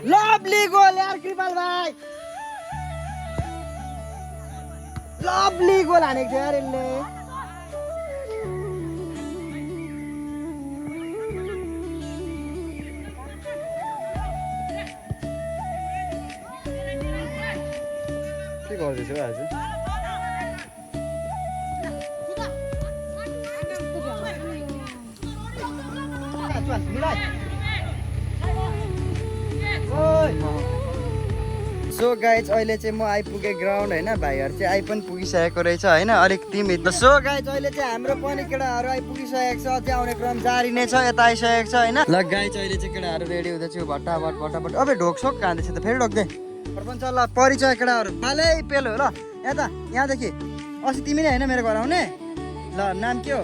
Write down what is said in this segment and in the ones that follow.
Lovely goal यार कृपाल भाइ lovely goal हानेको थियो यार यसले के गर्दैछ आज सो गाइज अहिले चाहिँ म आइपुगेँ ग्राउन्ड होइन भाइहरू चाहिँ आइ पनि पुगिसकेको रहेछ होइन अलिक टिम सो गाइज अहिले चाहिँ हाम्रो पनि केटाहरू आइपुगिसकेको छ अझै आउने क्रम जारी नै छ यता आइसकेको छ होइन ल गाइज अहिले चाहिँ केटाहरू रेडी हुँदैछ भट्टाभट भट्टाभट अब ढोकसोक खाँदैछ त फेरि ढोक्दै पनि ल परिचय केटाहरू पालै पेलो ल यता यहाँदेखि अस्ति तिमी नै होइन मेरो घर आउने ल नाम के हो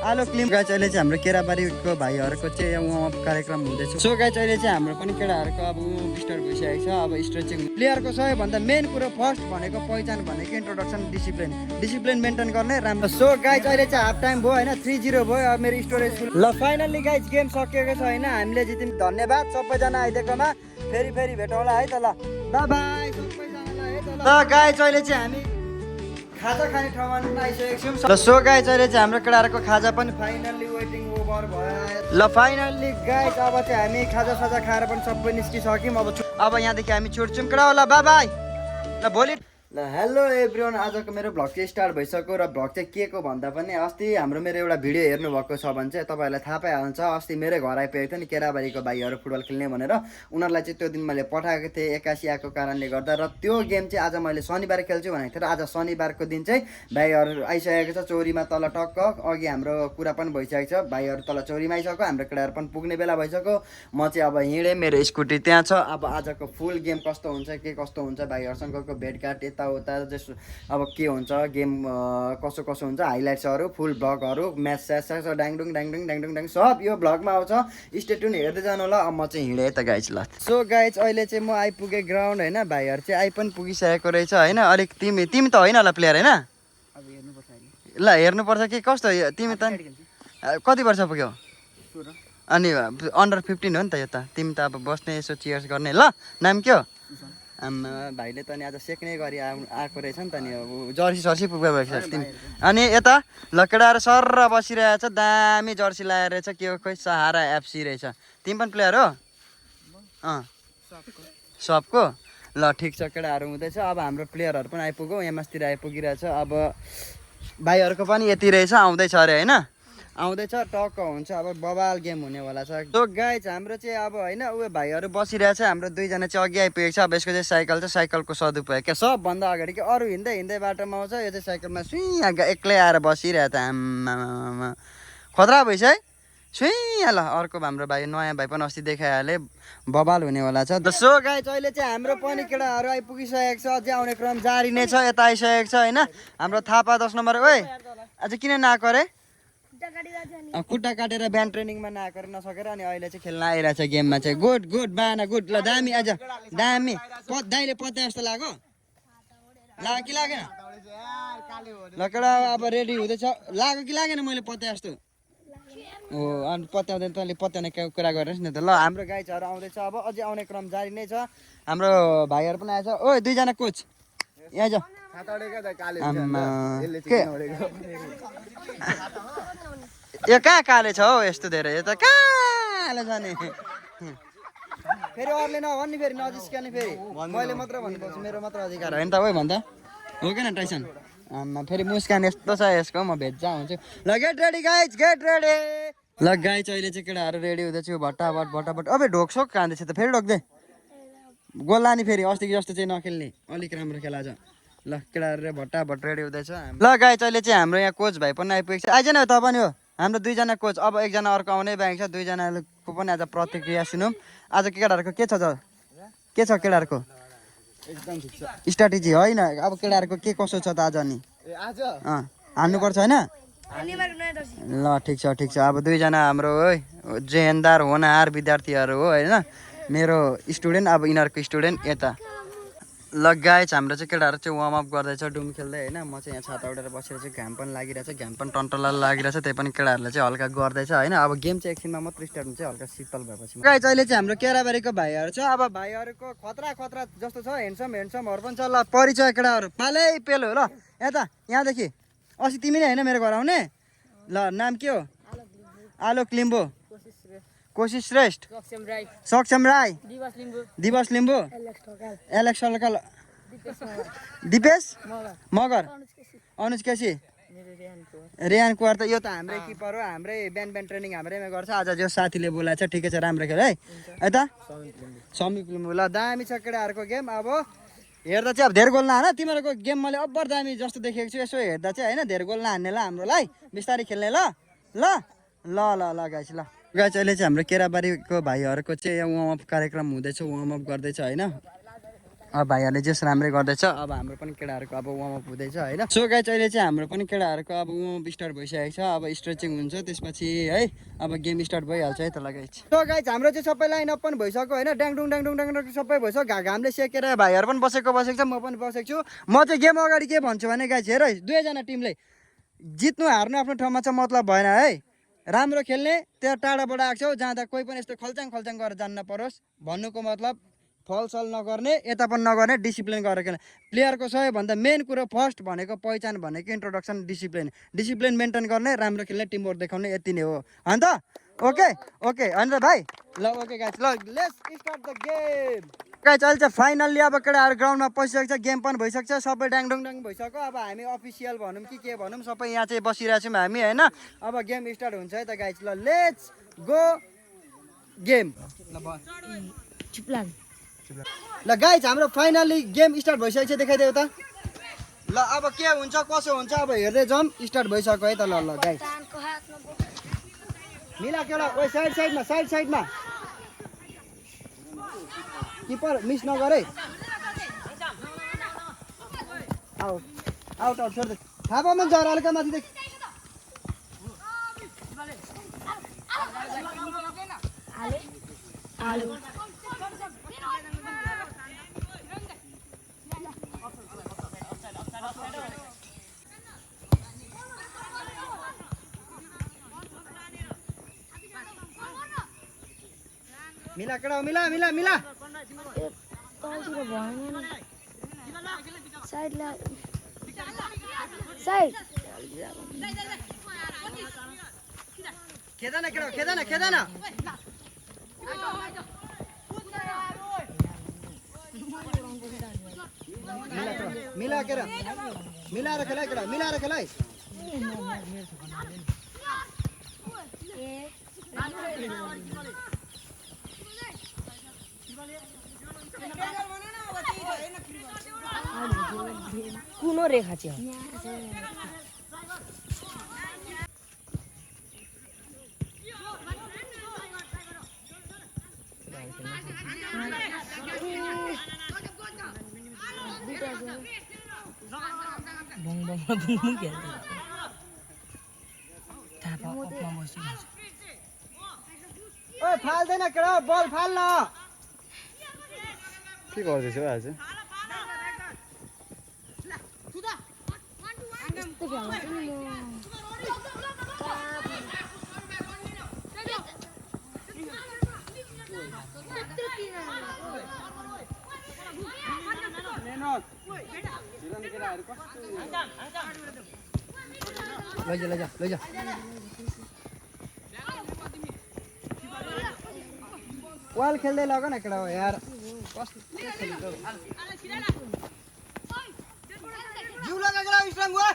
आलो क्लिम गाइज अहिले चाहिँ हाम्रो केराबारीको भाइहरूको चाहिँ वार्म अप कार्यक्रम हुँदैछ सो गाइज अहिले चाहिँ हाम्रो पनि केटाहरूको अब स्टार्ट भइसकेको छ अब स्ट्रेचिङ प्लेयरको सबैभन्दा मेन कुरो फर्स्ट भनेको पहिचान भनेको इन्ट्रोडक्सन डिसिप्लिन मेन्टेन गर्ने राम्रो सो गाइज अहिले चाहिँ हाफ टाइम भयो होइन 3-0 भयो अब मेरो स्टोरेज ल फाइनल्ली गाइज गेम सकिएको छ होइन हामीले जित्यौँ धन्यवाद सबैजना आइदिएकोमा फेरि भेटौँला है त ल बाई सबैजनालाई है त ल गाइज अहिले चाहिँ हामी खाजा खाने ठाउँमा आइसकेको छौँ ल सो गाइज अहिले चाहिँ हाम्रो केटाहरूको खाजा पनि फाइनल्ली वेटिङ ओभर भयो ल फाइनल्ली गाइज अब चाहिँ हामी खाजा साजा खाएर पनि सबै निस्किसक्यौँ अब यहाँदेखि हामी छुट्छौँ केटा होला बाई ल भोलि ल हेलो एभ्रिवान आजको मेरो भ्लग चाहिँ स्टार्ट भइसक्यो र भ्लग चाहिँ के को भन्दा पनि अस्ति हाम्रो मेरो एउटा भिडियो हेर्नुभएको छ भने चाहिँ तपाईँहरूलाई थाहा पाइहाल्छ अस्ति मेरै घर आइपुगेको थियो नि केराबारीको भाइहरू फुटबल खेल्ने भनेर उनीहरूलाई चाहिँ त्यो दिन मैले पठाएको थिएँ 81 आएको कारणले गर्दा र त्यो गेम चाहिँ आज मैले शनिबार खेल्छु भनेको थिएँ र आज शनिबारको दिन चाहिँ भाइहरू आइसकेको छ चोरीमा तल टक्क अघि हाम्रो कुरा पनि भइसकेको छ भाइहरू तल चोरीमा आइसक्यो हाम्रो केटाहरू पनि पुग्ने बेला भइसक्यो म चाहिँ अब हिँडेँ मेरो स्कुटी त्यहाँ छ अब आजको फुल गेम कस्तो हुन्छ के कस्तो हुन्छ भाइहरूसँगको भेटघाट यताउता जस्तो अब के हुन्छ गेम कसो हुन्छ हाइलाइट्सहरू फुल भ्लगहरू म्याच स्याच ड्याङडुङ सब यो भ्लगमा आउँछ स्टे ट्युन हेर्दै जानु होला अब म चाहिँ हिँडेँ त गाइज ल सो गाइज अहिले चाहिँ म आइपुगेँ ग्राउन्ड होइन भाइहरू चाहिँ आइ पनि पुगिसकेको रहेछ होइन अलिक तिमी त होइन होला प्लेयर होइन ल हेर्नुपर्छ कि कस्तो तिमी त कति वर्ष पुग्यौ अनि अन्डर 15 हो नि त यो त तिमी त अब बस्ने यसो चियर्स गर्ने ल नाम के हो आमा भाइले त नि आज सेक्ने गरी आएको रहेछ नि त नि अब जर्सी पुगेको रहेछ तिमी अनि यता लकडाहरू सर बसिरहेछ दामी जर्सी लगाएर रहेछ के हो खोइ सहारा एफसी रहेछ तिमी पनि प्लेयर हो सबको ल ठिक छ केटाहरू हुँदैछ अब हाम्रो प्लेयरहरू पनि आइपुग्यो एमएसतिर आइपुगिरहेछ अब भाइहरूको पनि यति रहेछ आउँदैछ अरे होइन आउँदैछ टक्क हुन्छ अब बबाल गेम हुनेवाला छ सो गाइज हाम्रो चाहिँ अब होइन उयो भाइहरू बसिरहेछ हाम्रो दुईजना चाहिँ अघि आइपुगेको छ अब यसको चाहिँ साइकल छ साइकलको सदुपयोग क्या सबभन्दा अगाडि कि अरू हिँड्दै बाटोमा आउँछ यो चाहिँ साइकलमा सुई एक्लै आएर बसिरहेछ आम्मा खतरा भइस है सुई ल अर्को हाम्रो भाइ नयाँ भाइ पनि अस्ति देखाइहाले बबाल हुनेवाला छ सो गाइज अहिले चाहिँ हाम्रो पनि केटाहरू आइपुगिसकेको छ अझै आउने क्रम जारी नै छ यता आइसकेको छ होइन हाम्रो थापा 10 नम्बर ओइ आज किन नआएको अरे खुट्टा काटेर बिहान ट्रेनिङमा नआएर नसकेर अनि अहिले चाहिँ खेल्न आइरहेछ गेममा चाहिँ गुड बाना गुड ल दामी आज दामी दाइले पत्ता जस्तो लाग्यो कि लागेन ल केटा अब रेडी हुँदैछ लाग्यो कि लागेन मैले पत्ता जस्तो हो अनि पत्याउँदैन तैँले पत्याउने कुरा गर्नुहोस् न त ल हाम्रो गाइजहरू आउँदैछ अब अझै आउने क्रम जारी नै छ हाम्रो भाइहरू पनि आएछ ओइ दुईजना कोच यहाँ जाऊ यो कहाँ काले छ हौ यस्तो धेरै यो त कहाँ जाने फेरि अरूले नभन्ने फेरि नजिस्काने फेरि मैले मात्र भन्नुपर्छ मेरो मात्र अधिकार होइन त हो भन्दा हो कि न टाइसन आमा फेरि मुस्कान यस्तो छ यसको म भेट्जा हुन्छु ल get ready guys get ready ल गाइज अहिले चाहिँ केटाहरू रेडी हुँदैछु भट्टाभट अब ढोकसोक खाँदैछ त फेरि ढोक्दै गोल लाने फेरि अस्तिको जस्तो चाहिँ नखेल्ने अलिक राम्रो खेला छ ल केटाहरू भट्टाभट रेडी हुँदैछ ल गाइज अहिले चाहिँ हाम्रो यहाँ कोच भाइ पनि आइपुगेको छ आइज न त पनि हो हाम्रो दुईजना कोच अब एकजना अर्को आउनै बाँकी छ दुईजनाको पनि आज प्रतिक्रिया सुनौँ आज केटाहरूको के छ केटाहरूको एकदम ठिक छ स्ट्राटेजी होइन अब केटाहरूको के कसो छ त आज अनि हान्नुपर्छ होइन ल ठिक छ अब दुईजना हाम्रो है जेहेन्दार होनहार विद्यार्थीहरू हो होइन मेरो स्टुडेन्ट अब यिनीहरूको स्टुडेन्ट यता ल गाइज हाम्रो चाहिँ केटाहरू चाहिँ वार्म अप गर्दैछ डुम खेल्दै होइन म चाहिँ यहाँ छाता उडेर बसेर चाहिँ घाम पनि लागिरहेछ घाम पनि टन्टला लागिरहेछ त्यही पनि केटाहरूले चाहिँ हल्का गर्दैछ होइन अब गेम चाहिँ एकछिनमा मात्र स्टार्ट हुन्छ हल्का शीतल भएपछि गाइज अहिले चाहिँ हाम्रो केराबारीको भाइहरू छ अब भाइहरूको खतरा खतरा जस्तो छ हेन्डसमहरू पनि छ ल परिचय केटाहरू पालै पेलो ल यता यहाँदेखि अस्ति तिमी नै होइन मेरो घर आउने ल नाम के हो आलोक लिम्बू कोशिश श्रेष्ठ सक्षम राई दिवस लिम्बू एलेक्स ढकाल दिपेश मगर अनुज केसी रेहान कुवार त यो त हाम्रै किपर हो हाम्रै बिहान बिहान ट्रेनिङ हाम्रैमा गर्छ आज जो साथीले बोलाएको छ ठिकै छ राम्रो खेल है यता समीप लिम्बू ल दामी छ केटाहरूको गेम अब हेर्दा चाहिँ अब धेरै गोल नहान तिमीहरूको गेम मैले अब्बर दामी जस्तो देखेको छु यसो हेर्दा चाहिँ होइन धेरै गोल नहान्ने ल हाम्रोलाई बिस्तारै खेल्ने ल ल ल ल ल गाइस ल गाइस अहिले चाहिँ हाम्रो केराबारीको भाइहरूको चाहिँ वार्मअप कार्यक्रम हुँदैछ वार्मअप गर्दैछ होइन अब भाइहरूले जस राम्रै गर्दैछ अब हाम्रो पनि केटाहरूको अब वार्मअप हुँदैछ होइन सो गाइस अहिले चाहिँ हाम्रो पनि केटाहरूको अब वार्मअप स्टार्ट भइसकेको छ अब स्ट्रेचिङ हुन्छ त्यसपछि है अब गेम स्टार्ट भइहाल्छ है त लगाइछ सो गाइस हाम्रो चाहिँ सबै लाइन अप पनि भइसक्यो होइन ड्याङडुङ ड्याङडुङ ड्याङडुङ सबै भइसक्यो घामले सेकेर भाइहरू पनि बसेको छ म पनि बसेको छु म चाहिँ गेम अगाडि के भन्छु भने गाइस हेर है दुवैजना टिमले जित्नु हार्नु आफ्नो ठाउँमा चाहिँ मतलब भएन है राम्रो खेल्ने त्यहाँ टाढाबाट आएको छौ जाँदा कोही पनि यस्तो खल्चाङ खल्चाङ गरेर जान्न परोस् भन्नुको मतलब फलसल नगर्ने यता पनि नगर्ने डिसिप्लिन गरेर खेल्ने प्लेयरको सबैभन्दा मेन कुरो फर्स्ट भनेको पहिचान भनेको इन्ट्रोडक्सन डिसिप्लिन मेन्टेन गर्ने राम्रो खेल्ने टिमवर्क देखाउने यति नै हो अन्त ओके ओके अन्त भाइ ल ओके गाइस ल let's start the game guys अहिले चाहिँ फाइनल्ली अब केटाहरू ग्राउन्डमा पसिसकेको छ गेम पनि भइसक्छ सबै ड्याङडुङ ड्याङ भइसक्यो अब हामी अफिसियल भनौँ कि के भनौँ सबै यहाँ चाहिँ बसिरहेको छौँ हामी होइन अब गेम स्टार्ट हुन्छ है त गाइस ल लेट्स गो गेम ल गाइस हाम्रो फाइनल्ली गेम स्टार्ट भइसकेको छ देखाइदेऊ त ल अब के हुन्छ कसो हुन्छ अब हेर्दै जाउँ स्टार्ट भइसक्यो है त ल ल गाइस मिला के ल ओइ साइडमा किपर मिस नगरे आउट छोड्दै थापामा झर हल्का माथि मिला केटा मिला खेदैन मिलाएर खेलाइ कुनो रेखा छ फाल्दैन केटा बल फाल्न के गर्दैछ आज लैजा वाल खेल्दै लग न केटा हो यार जिउ लगा केटा स्ट्रङ हो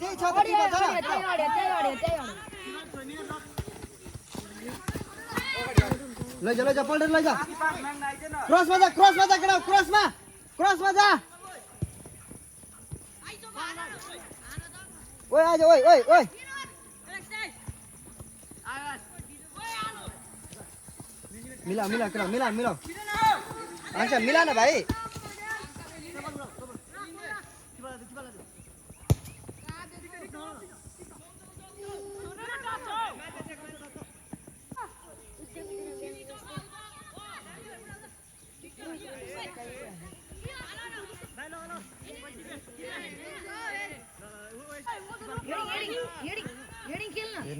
त्यही छ लैजा पल्टेर लैजा क्रसमा जा केटा क्रसमा जा ओइ आज ओइ मिला केटा मिला अच्छा मिला न भाइ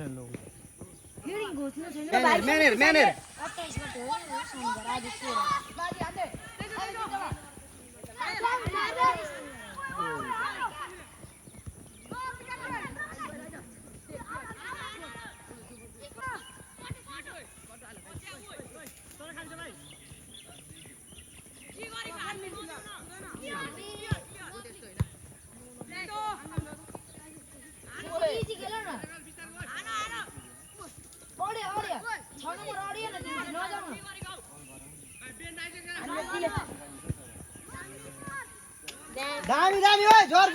फेरि घोच्नु छैन म्यानेर 28 गते हो शनिबार आज 16 दामी ओइ जोर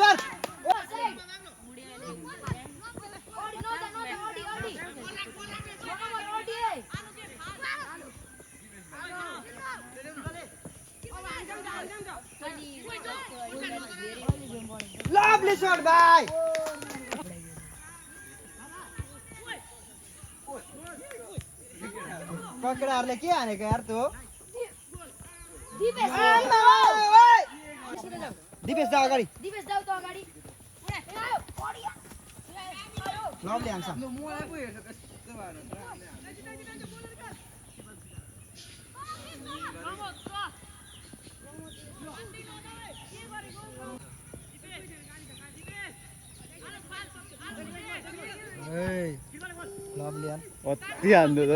लभली शॉट भाइ पकडाहरूले के हानेको यार तँ दिपेश जाऊ अगाडि लभली हान्छ लभली यार अति हान्नु त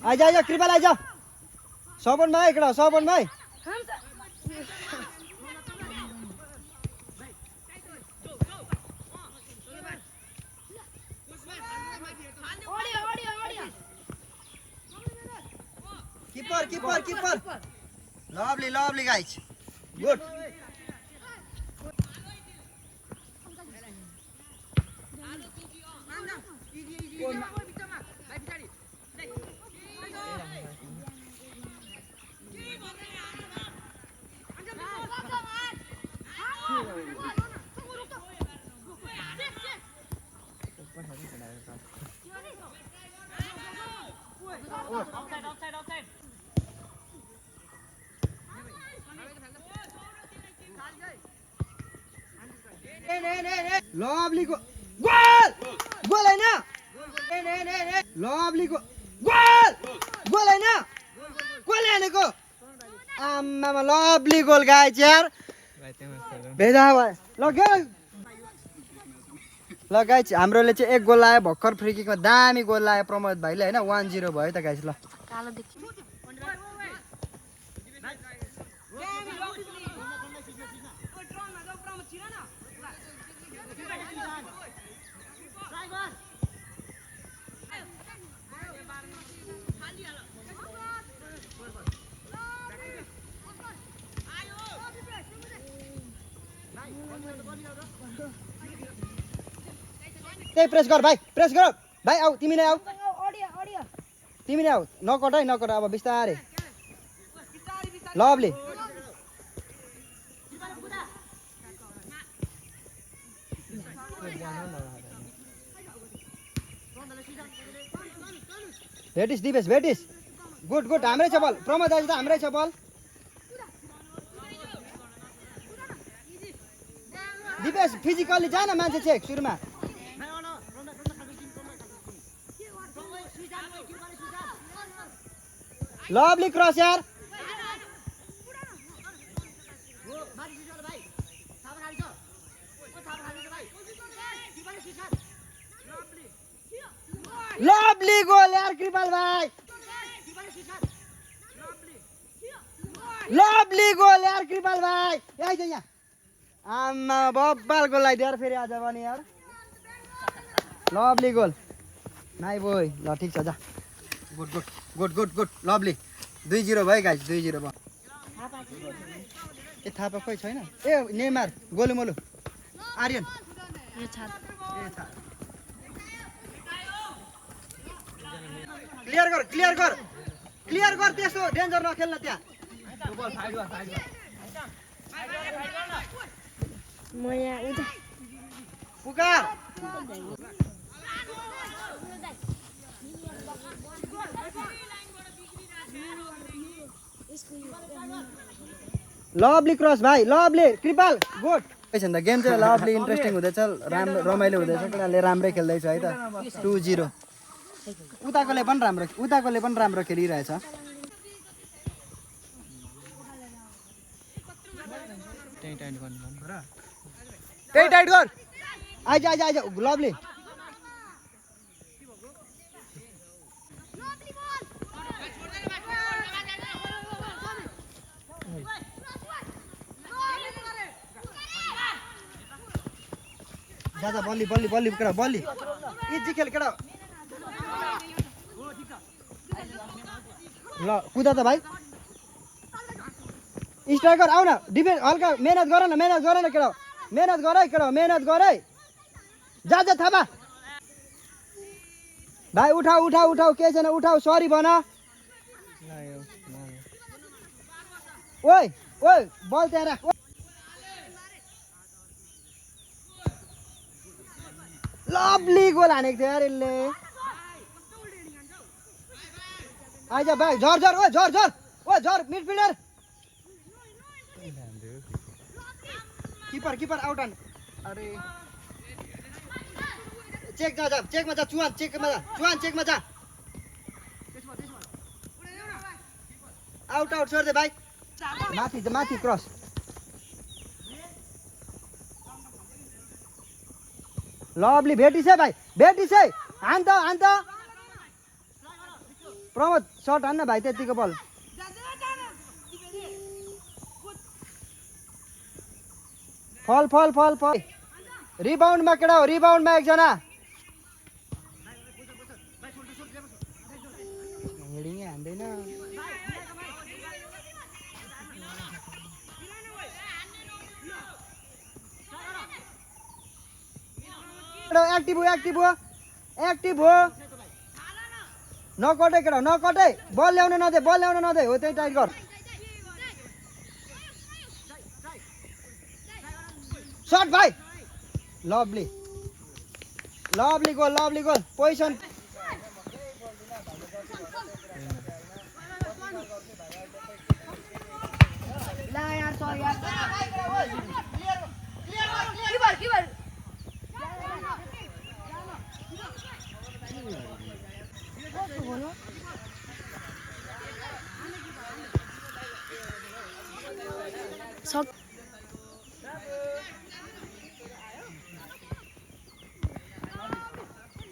आइज कृपाल आइज सपन भाइ इकडं सपन भाइ keeper lovely guys good lovely goal हैन लभली गोल हैन गोल हानेको आम्मामा लभली गोल गाइज यार भेदा भयो ल गाइज हाम्रोले चाहिँ 1 गोल लायो भर्खर फ्री किकमा दामी गोल लायो प्रमोद भाइले हैन 1-0 भयो त गाइज ल कालो देखि त्यही प्रेस गर भाइ आऊ तिमी नै आऊ तिमी नै आऊ नकट अब बिस्तारै लभली भेटिस गुड हाम्रै छ बल प्रमोद दाजु त हाम्रै छ बल दिपेश फिजिकली जान मान्छे चेक सुरुमा लभली क्रस यार लभली गोल यार कृपाल भाइ लभली गोल यार कृपाल भाइ आइज यहाँ आमा बब्बाल गोल लगाइदियो यार फेरि आज पनि यार लभली गोल नाइ बोय ल ठिक छ जा गुड लभली 2-0 भयो गाइज 2-0 भयो ए थापा खोइ छैन ए नेमार गोलु मोलु आर्यन क्लियर गर त्यस्तो डेन्जर नखेल्न त्यहाँ म यहाँ पुकार लभली क्रस भाइ लभली कृपाल गुड त गेम चाहिँ लभली इन्ट्रेस्टिङ हुँदैछ राम्रो रमाइलो हुँदैछ केटाले राम्रै खेल्दैछ है त 2-0 उताकोले पनि राम्रो खेलिरहेछ त्यही टाइट गर आइज लभली जा बल्ली केटा बल्ली इजी खेल केटा ल कुदा त भाइ स्ट्राइकर आऊ न डिफेन्स हल्का मेहनत गर न केटा मेहनत गर है जा थापा भाइ उठाऊ के छैन उठाऊ सरी भन ओइ बल त्यहाँ राख लभली गोल हानेको थियो यार यसले आइज भाइ झर मिडफिल्डर किपर आउट अन अरे चेकमा जा चेकमा जा आउट छोड दे भाइ माथि क्रस लभली भेटिस है भाइ हान त प्रमोद सर्ट हान्न भाइ त्यतिको बल फल रिबाउन्डमा केटा हो रिबाउन्डमा एकजना हेडिङै हान्दैन एक्टिभ हो नकटे केटा नकटे बल ल्याउन नदे हो त्यही टाइट गर शट भाइ लभली गोल पोजिसन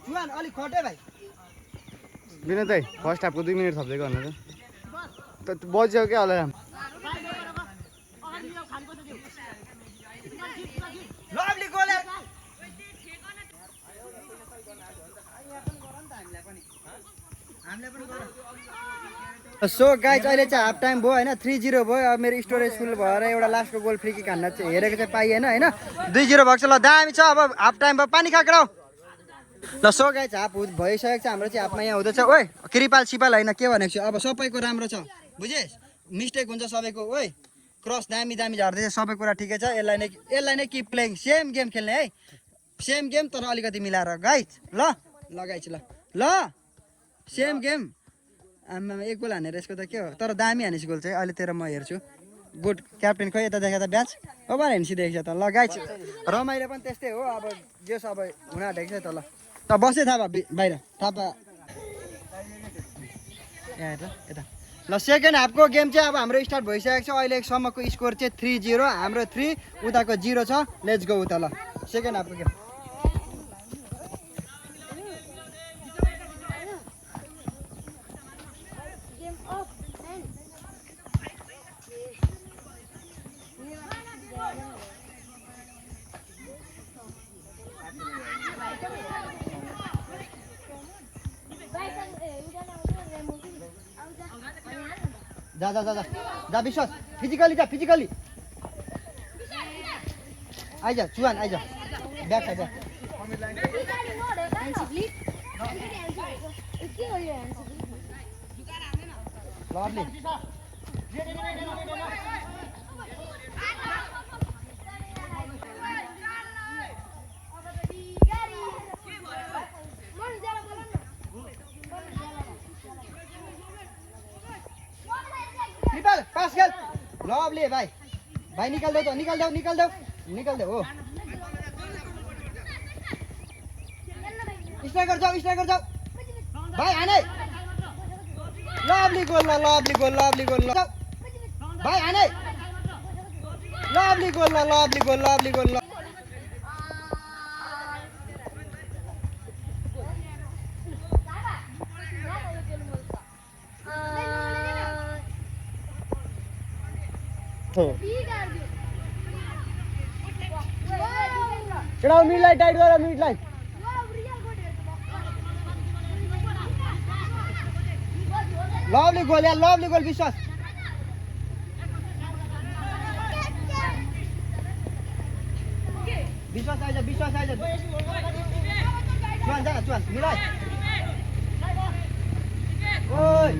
जुवान अलिक खटे भाइ विनोद भाइ फर्स्ट हाफको 2 मिनेट थप्दै गर्न त बज्यो क्या alarm lovely goal so guys अहिले चाहिँ हाफ टाइम भयो होइन 3-0 भयो अब मेरो स्टोरेज फुल भएर एउटा लास्टको गोल फ्री किक हान्न चाहिँ हेरेको चाहिँ पाइएन होइन 2-0 भएको छ ल दामी छ अब हाफ टाइम भयो पानी खाक्राउ ल सो गाइज हाफ भइसकेको छ हाम्रो चाहिँ हाफमा यहाँ हुँदैछ ओइ कृपाल सिपाल होइन के भनेको छु अब सबैको राम्रो छ बुझेस् मिस्टेक हुन्छ सबैको ओइ क्रस दामी झार्दैछ सबै कुरा ठिकै छ यसलाई नै किप प्लेइङ सेम गेम खेल्ने है सेम गेम तर अलिकति मिलाएर गाइज ल गाइज ल सेम गेम आमा एक गोल हानेर यसको त के हो तर दामी हानेछ गोल चाहिँ अहिले तेरो म हेर्छु गुड क्याप्टेन खोइ यता देखा त ब्याच अब हेर्नु देखेको छ त ल गाइज रमाइलो पनि त्यस्तै हो अब जेस अब हुन आँटेको छ त ल त बस्दै थापा बाहिर थापा यता ल सेकेन्ड हाफको गेम चाहिँ अब हाम्रो स्टार्ट भइसकेको छ अहिलेसम्मको स्कोर चाहिँ 3-0 हाम्रो 3 उताको 0 छ लेट्स गो उता ल सेकेन्ड हाफको गेम जा विश्वास फिजिकली आइज चुहान आइज ब्याक साइड लभली पास खेल लभली भाइ भाइ निकाल्देऊ त निकाल्देऊ हो स्ट्राइकर जाऊ भाइ हाने लभली गोल भाइ हाने लभली गोल केटा मिडलाई टाइट गर मिडलाई लभली गोल विश्वास आइज चुवान मिलाइ ओइ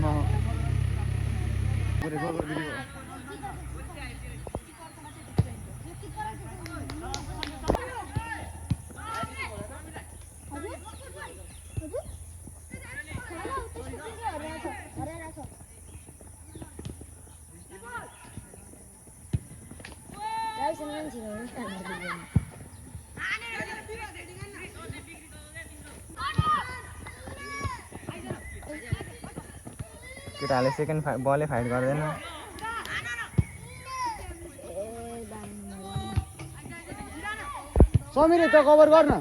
केटाहरूले सेकेन्ड बलै फाइट गर्दैन समीर त कभर गर्न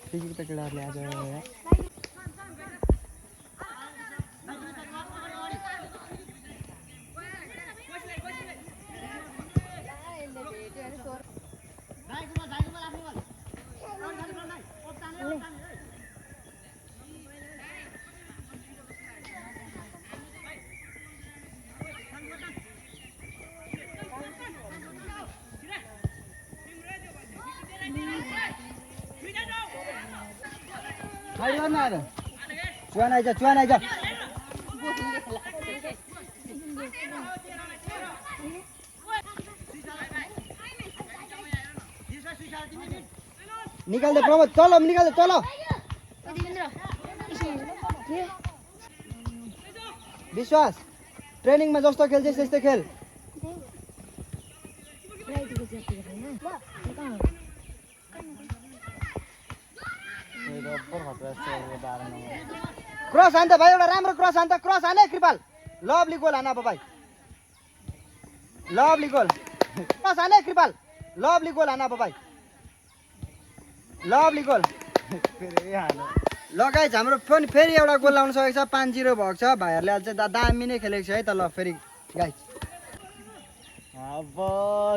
ठिकै त केटाहरूले आज फाइट गर्न आएर चुवान आइज निकाल्दे प्रमोद चल विश्वास ट्रेनिङमा जस्तो खेल्छस् त्यस्तै खेल क्रस हान्दा भाइ एउटा राम्रो क्रस हाने कृपाल लभली गोल हान अब भाइ लभली गोल क्रस हाने कृपाल लभली गोल हान अब भाइ लभली गोल ल गाइज हाम्रो पनि फेरि एउटा गोल लाउन सकेको छ 5-0 भएको छ भाइहरूले आज चाहिँ दामी नै खेलेको छ है त ल फेरि गाइज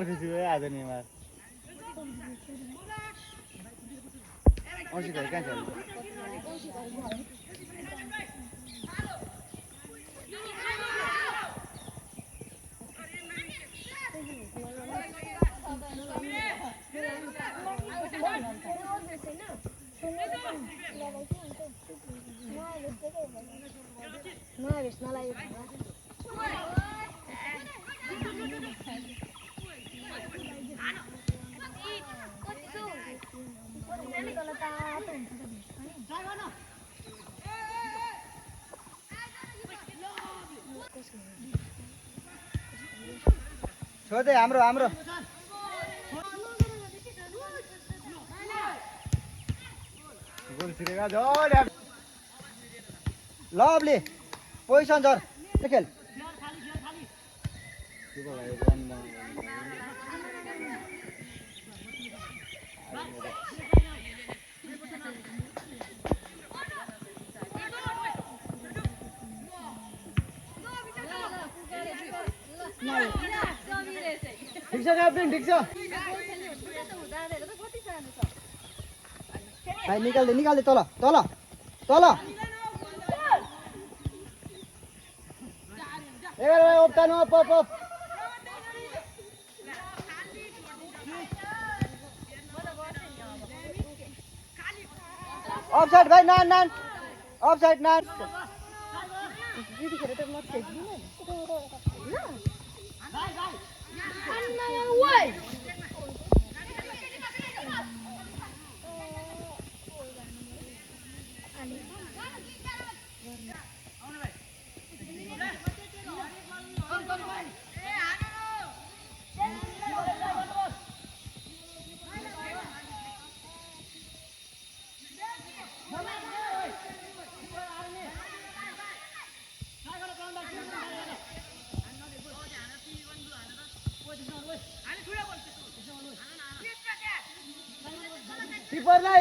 खुसी भयो आज नि छोड्दै हाम्रो लभली पोजिसन झर खेल ठिक छ क्याप्टेन ठिक छ भाइ निकाल्दे तल ओप्तानु अप अफसाइड भाइ नान अफसाइड नान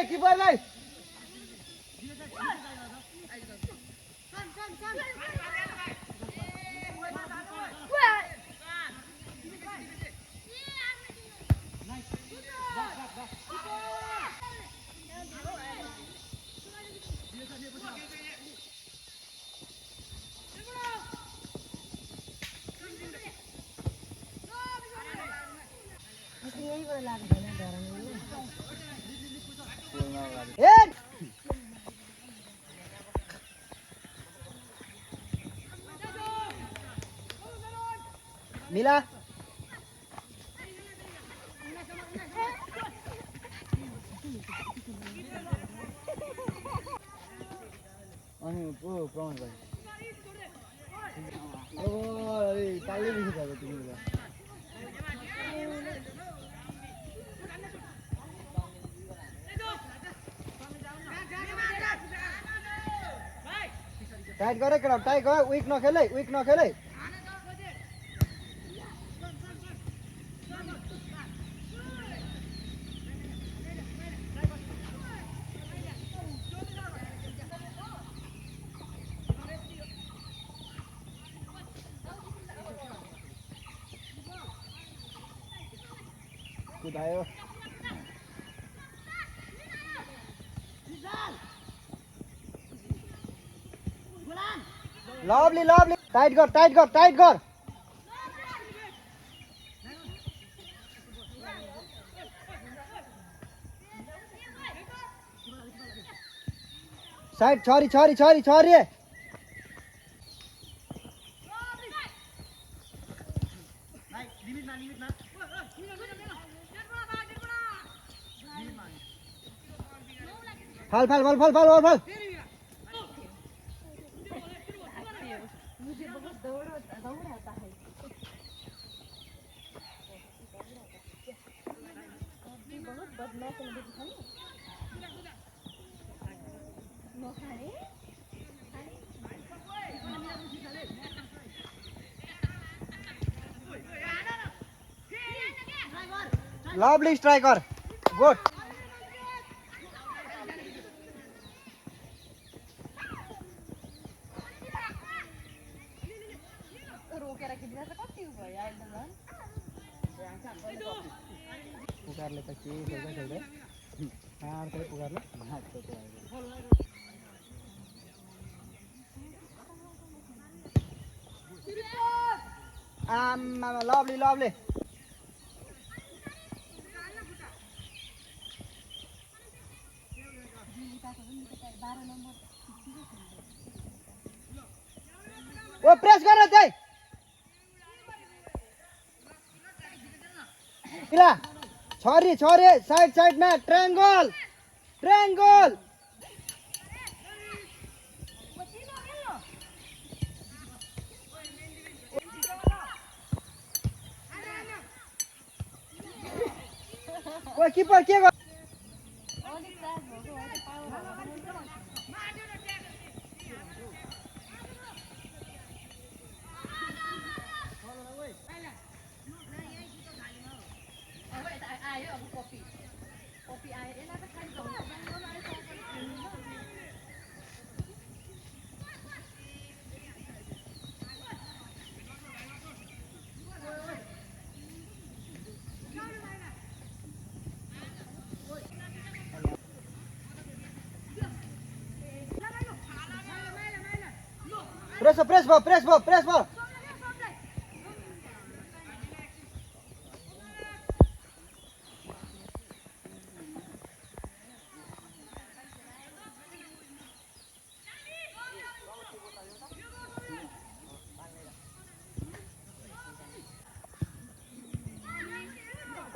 किपरलाई यहीँबाट लाग्दैन धरामा मिला अनि पो प्रमाण भाइ तालै देखिसक्यो तिमीलाई टाइट गर केटा टाइट गर विक नखेल है विक नखेल है कुदायो लवली लवली टाइट गर टाइट गर टाइट गर साइड छोरी छोरी छोरी छोरी फल फल फल फल फल फल मुझे बहुत दौड़ आता है बहुत बदमाश है नखाने लवली स्ट्राइकर गुड रोकेर खेल्दा त कति भयो अहिले पुकारले त के खेल्दै खेल्दै आर्कै पुकारले आमा लवली लवली ओ प्रेस गर त्यही इला छोरी छोरी साइड साइडमा ट्रायंगल ट्रायंगल ओ किपर के गर अलिक चार्ज भएको हो त पावर आयो अब कपी आयो यसलाई त खाली प्रेस भयो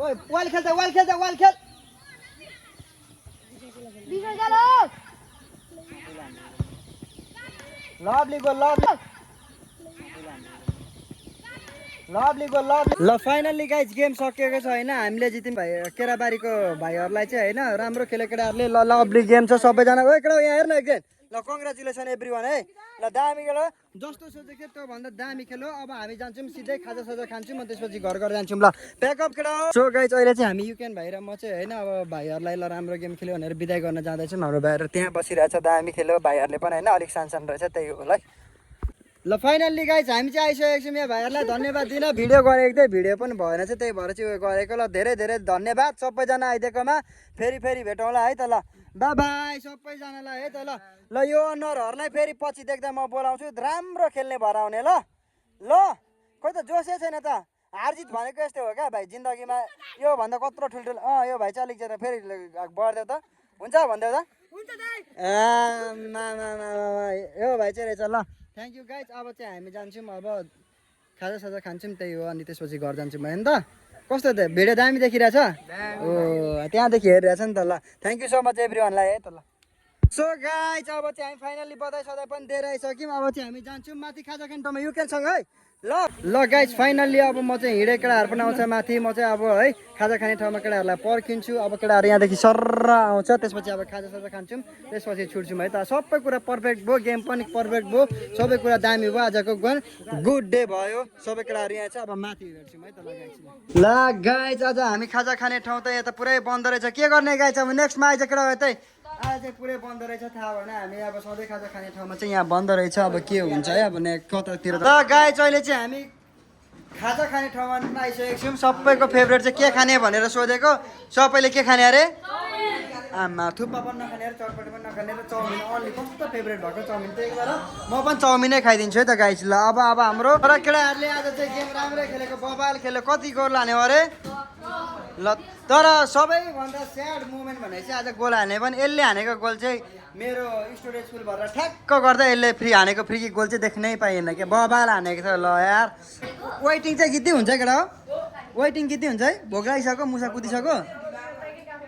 ओए वाल खेल बिगड़ गयो lovely goal lovely lovely goal lovely. ल फाइनल्ली गाइज गेम सकिएको छ होइन, हामीले जित्यौँ भाइ केराबारीको भाइहरूलाई चाहिँ होइन। राम्रो खेले केटाहरूले। ल लभली गेम छ सबैजना। ओ केटा यहाँ हेर्न एकदिन। ल कङ्ग्रेचुलेसन एभ्री वान है। ल दामी खेलो, जस्तो सोचेको थियो त्योभन्दा दामी खेलो। अब हामी जान्छौँ सिधै खाजा साजा खान्छौँ, म त्यसपछि घर घर जान्छौँ। ल प्याकअप केटा। सो गाइज अहिले चाहिँ हामी युकेन भाइ र म चाहिँ होइन अब भाइहरूलाई ल राम्रो गेम खेल्यो भनेर बिदाई गर्न जाँदैछौँ। हाम्रो भाइहरू त्यहाँ बसिरहेछ, दामी खेल्यो। भाइहरूले पनि होइन अलिक सानसानो रहेछ, त्यही हो ल। ल फाइनल्ली गाइज हामी चाहिँ आइसकेको छौँ। यहाँ भाइहरूलाई धन्यवाद दिन। भिडियो गरेको थिएँ, भिडियो पनि भएन चाहिँ, त्यही भएर चाहिँ उयो गरेको। ल धेरै धेरै धन्यवाद सबैजना आइदिएकोमा। फेरि भेटौँला है त। ल बाई बाई सबैजनालाई है त। ल ल यो अनुहारहरूलाई फेरि पछि देख्दा म बोलाउँछु, राम्रो खेल्ने भएर आउने। ल ल खोइ त जोसै छैन त। हारजित भनेको यस्तै हो क्या भाइ जिन्दगीमा। योभन्दा कत्रो ठुल्ठुलो यो भाइ चाहिँ अलिक ज्यादा फेरि बढ्दै त हुन्छ भनिदेऊ त। यो भाइ चाहिँ रहेछ। ल थ्याङ्क यू गाइज। अब चाहिँ हामी जान्छौँ, अब खाजा साजा खान्छौँ, त्यही हो। अनि त्यसपछि घर जान्छौँ होइन त। कस्तो त भिडियो दामी देखिरहेछ? ओ त्यहाँदेखि हेरिरहेछ नि त। ल थ्याङ्क यू सो मच एभ्री वानलाई है त। ल सो गाइज अब चाहिँ हामी फाइनल्ली बधाई सधाई पनि दिएर आइसक्यौँ। अब चाहिँ हामी जान्छौँ माथि खाजा खाने ठाउँमा युकेनसँग है। ल गाइज फाइनल्ली अब म चाहिँ हिँडेँ, केटाहरू पनि आउँछ माथि। म चाहिँ अब है खाजा खाने ठाउँमा केटाहरूलाई पर्खिन्छु। अब केटाहरू यहाँदेखि सर्र आउँछ, त्यसपछि अब खाजा साजा खान्छौँ, त्यसपछि छुट्छौँ है त। सबै कुरा पर्फेक्ट भयो, गेम पनि पर्फेक्ट भयो, सबै कुरा दामी भयो। आजको गुड डे भयो। सबै केटाहरू यहाँ छ, अब माथि हेर्छौँ है त। ल गाइज आज हामी खाजा खाने ठाउँ त यहाँ त पुरै बन्द रहेछ। के गर्ने गाइज अब नेक्स्टमा आइज केटा हो त्यही आज चाहिँ पुरै बन्द रहेछ। थाहा भएन, हामी अब सधैँ खाजा खाने ठाउँमा चाहिँ यहाँ बन्द रहेछ। अब के हुन्छ है अब कतातिर। ल गाइज अहिले चाहिँ हामी खाजा खाने ठाउँमा आइसकेको छौँ। सबैको फेभरेट चाहिँ के खाने भनेर सोधेको। सबैले के खाने अरे? आमा थुक्पा पनि नखाने अरे, चटपटी पनि नखाने अरे, चाउमिन अन्ली कस्तो फेभरेट भएको चाउमिन। त्यही भएर म पनि चाउमिनै खाइदिन्छु है त गाइज। ल अब हाम्रो तर केटाहरूले आज चाहिँ गेम राम्रै खेलेको, बबाल खेल्यो। कति गोल हान्यो अरे? ल तर सबैभन्दा स्याड मोमेन्ट भने चाहिँ आज गोल हाने पनि यसले हानेको गोल चाहिँ मेरो स्टुडेन्ट स्कुल भएर ठ्याक्क गर्दा यसले फ्री हानेको फ्री किक गोल चाहिँ देख्नै पाइएन क्या। बबाल हानेको थियो। ल यार वेटिङ चाहिँ गीतै हुन्छ केटा हो, वेटिङ गीतै हुन्छ है। भोक लागिसक्यो, मुसा कुदिसक्यो।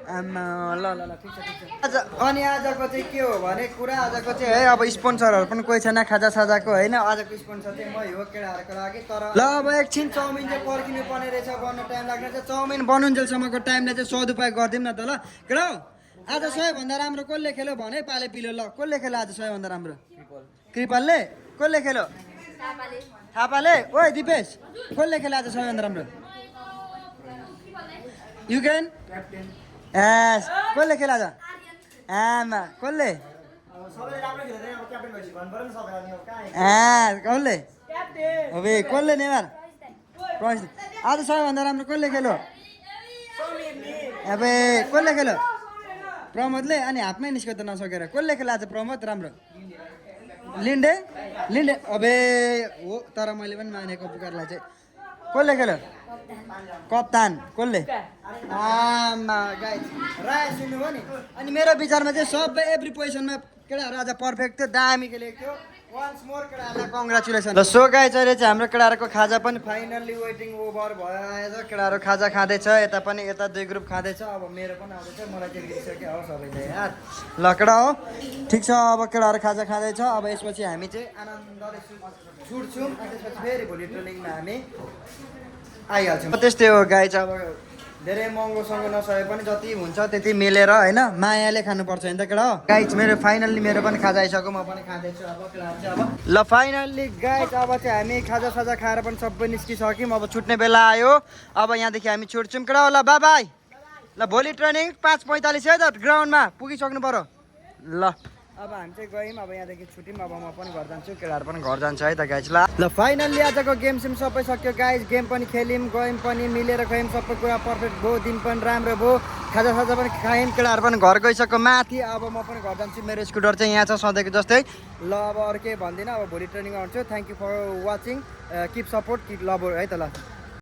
आमा ल ल ल ठिक छ ठिक छ। आज अनि आजको चाहिँ के हो भने कुरा, आजको चाहिँ है अब स्पोन्सरहरू पनि कोही छैन खाजा साजाको होइन। आजको स्पोन्सर चाहिँ मै हो केटाहरूको लागि। तर ल अब एकछिन चाउमिन चाहिँ पर्खिनु पर्ने रहेछ, बन्न टाइम लाग्ने चाहिँ। चाउमिन बनुन्जेलसम्मको टाइमलाई चाहिँ सदुपयोग गरिदिउँ न त। ल केटा आज सबैभन्दा राम्रो कसले खेल्यो भने पाले पिलो। ल कसले खेल्यो आज सबैभन्दा राम्रो? कृपालले। कसले खेल्यो? थापाले। ओ दिपेश कसले खेल्यो आज सबैभन्दा राम्रो? युकेन एस कसले खेल्यो आज? आमा कसले? कसले? अबे कसले नेमार? आज सबैभन्दा राम्रो कसले खेल्यो? अबे कसले खेल्यो? प्रमोदले। अनि हातमै निस्क्यो त नसकेर। कसले खेल्यो आज प्रमोद राम्रो? Linde Linde. अबे हो तर मैले पनि मानेको पुकारलाई चाहिँ। कसले खेल्यो? कप्तान। कसले? आमा गाइस राय सुन्नुभयो नि। अनि मेरो विचारमा चाहिँ सबै एभ्री पोजिसनमा केटाहरू आज पर्फेक्ट थियो, दामी खेलेको थियो। वान्स मोर केटाहरूलाई कङ्ग्रेचुलेसन। ल सो गाइस अहिले चाहिँ हाम्रो केटाहरूको खाजा पनि फाइनल्ली वेटिङ ओभर भयो आएछ। केटाहरू खाजा खाँदैछ, यता पनि यता दुई ग्रुप खाँदैछ। अब मेरो पनि आउँदैछ, मलाई चाहिँ दिइसक्यो हो सबैले यार। ल केटा हो ठिक छ। अब केटाहरू खाजा खाँदैछ। अब यसपछि हामी चाहिँ आनन्दले छुट्छौँ। त्यसपछि फेरि भोलि ट्रेनिङमा हामी आइहाल्छौँ। त्यस्तै हो गाइस, अब धेरै महँगोसँग नसके पनि जति हुन्छ त्यति मिलेर होइन मायाले खानुपर्छ नि त केटा हो। गाइस मेरो फाइनल्ली मेरो पनि खाजा आइसक्यो, म पनि खाँदैछु अब केटाहरू चाहिँ। अब ल फाइनल्ली गाइस अब चाहिँ हामी खाजा साजा खाएर पनि सबै निस्किसक्यौँ। अब छुट्ने बेला आयो। अब यहाँदेखि हामी छुट्छौँ केटा हो। ल बाई बाई। ल भोलि ट्रेनिङ 5:45 है त ग्राउन्डमा पुगिसक्नु पर्यो। ल अब हामी चाहिँ गयौँ। अब यहाँदेखि छुट्यौँ। अब म पनि घर जान्छु, केटाहरू पनि घर जान्छ है त गाइस। ल फाइनल्ली आजको गेम सेम सबै सक्यो गाइस। गेम पनि खेल्यौँ, गयौँ पनि, मिलेर गयौँ, सबै कुरा पर्फेक्ट भयो। दिन पनि राम्रो भयो, खाजा साजा पनि खायौँ, केटाहरू पनि घर गइसक्यो माथि। अब म पनि घर जान्छु, मेरो स्कुटर चाहिँ यहाँ छ सधैँको जस्तै। ल अब अरू केही भन्दिनँ, अब भोलि ट्रेनिङ आउँछु। Thank you for watching, keep support, keep love है त। ल